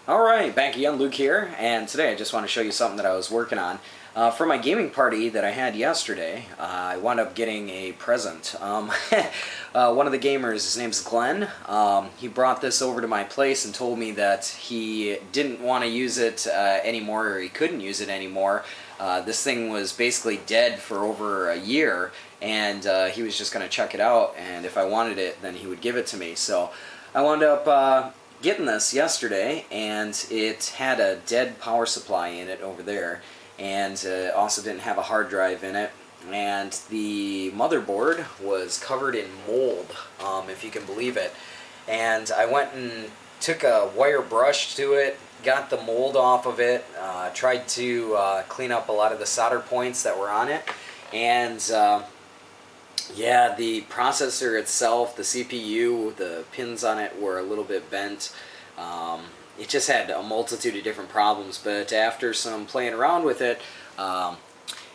Alright, back again, Luke here, and today I just want to show you something that I was working on. For my gaming party that I had yesterday, I wound up getting a present. One of the gamers, his name's Glen, he brought this over to my place and told me that he didn't want to use it anymore, or he couldn't use it anymore. This thing was basically dead for over a year, and he was just going to check it out, and if I wanted it, then he would give it to me. So I wound up getting this yesterday, and it had a dead power supply in it over there, and also didn't have a hard drive in it, and the motherboard was covered in mold, if you can believe it. And I went and took a wire brush to it, got the mold off of it, tried to clean up a lot of the solder points that were on it, and yeah, the processor itself, the CPU, the pins on it were a little bit bent. It just had a multitude of different problems, but after some playing around with it,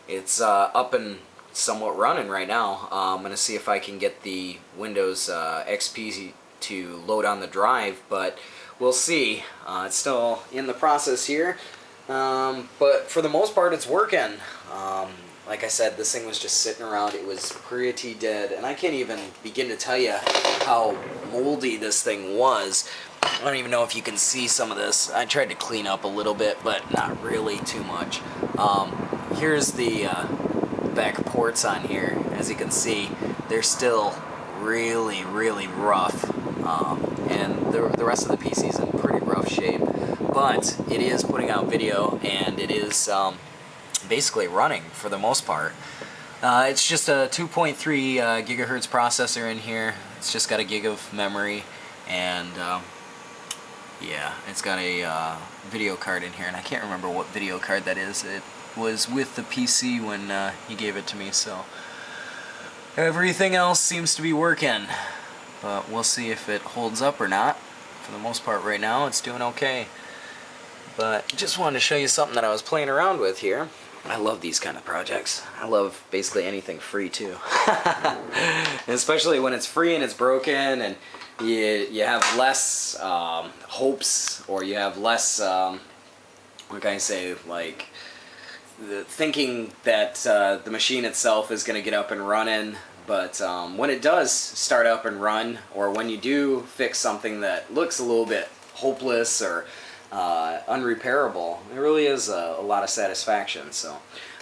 it's up and somewhat running right now. I'm going to see if I can get the Windows XP to load on the drive, but we'll see. It's still in the process here, but for the most part it's working. Like I said, this thing was just sitting around. It was pretty dead, and I can't even begin to tell you how moldy this thing was. I don't even know if you can see some of this. I tried to clean up a little bit, but not really too much. Here's the back ports on here. As you can see, they're still really, really rough, and the rest of the PC is in pretty rough shape. But it is putting out video, and it is basically running for the most part. It's just a 2.3 gigahertz processor in here. It's just got a gig of memory, and yeah, it's got a video card in here, and I can't remember what video card that is. It was with the PC when he gave it to me, so everything else seems to be working, but we'll see if it holds up or not. For the most part right now it's doing okay, but just wanted to show you something that I was playing around with here. I love these kind of projects. I love basically anything free too. Especially when it's free and it's broken, and you have less hopes, or you have less, what can I say, like thinking that the machine itself is going to get up and running. But when it does start up and run, or when you do fix something that looks a little bit hopeless or unrepairable, it really is a lot of satisfaction. So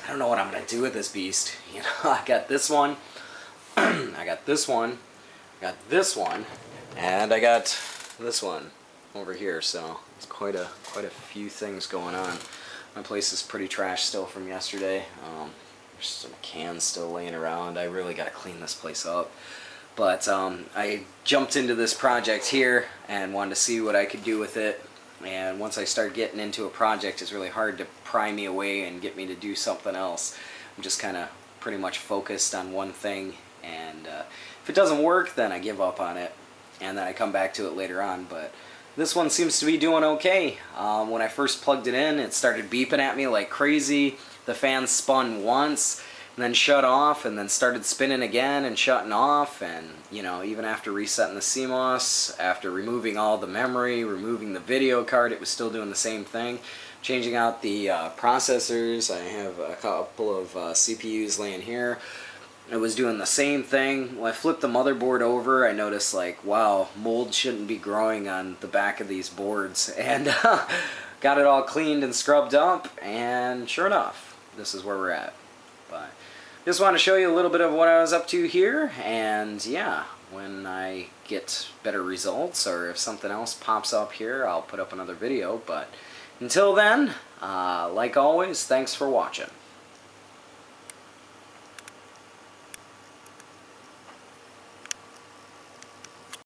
I don't know what I'm going to do with this beast. You know, I got this one, I got this one, I got this one, and I got this one over here. So it's quite a few things going on. My place is pretty trash still from yesterday. There's some cans still laying around. I really got to clean this place up. But I jumped into this project here and wanted to see what I could do with it. And once I start getting into a project, it's really hard to pry me away and get me to do something else. I'm just kind of pretty much focused on one thing, and if it doesn't work, then I give up on it, and then I come back to it later on. But this one seems to be doing okay. When I first plugged it in, it started beeping at me like crazy. The fan spun once, and then shut off, and then started spinning again and shutting off. And you know, even after resetting the CMOS, after removing all the memory, removing the video card, it was still doing the same thing. Changing out the processors, I have a couple of CPUs laying here. It was doing the same thing. When I flipped the motherboard over, I noticed, like, wow, mold shouldn't be growing on the back of these boards. And got it all cleaned and scrubbed up, and sure enough, this is where we're at. But just want to show you a little bit of what I was up to here, and yeah, when I get better results, or if something else pops up here, I'll put up another video. But until then, like always, thanks for watching.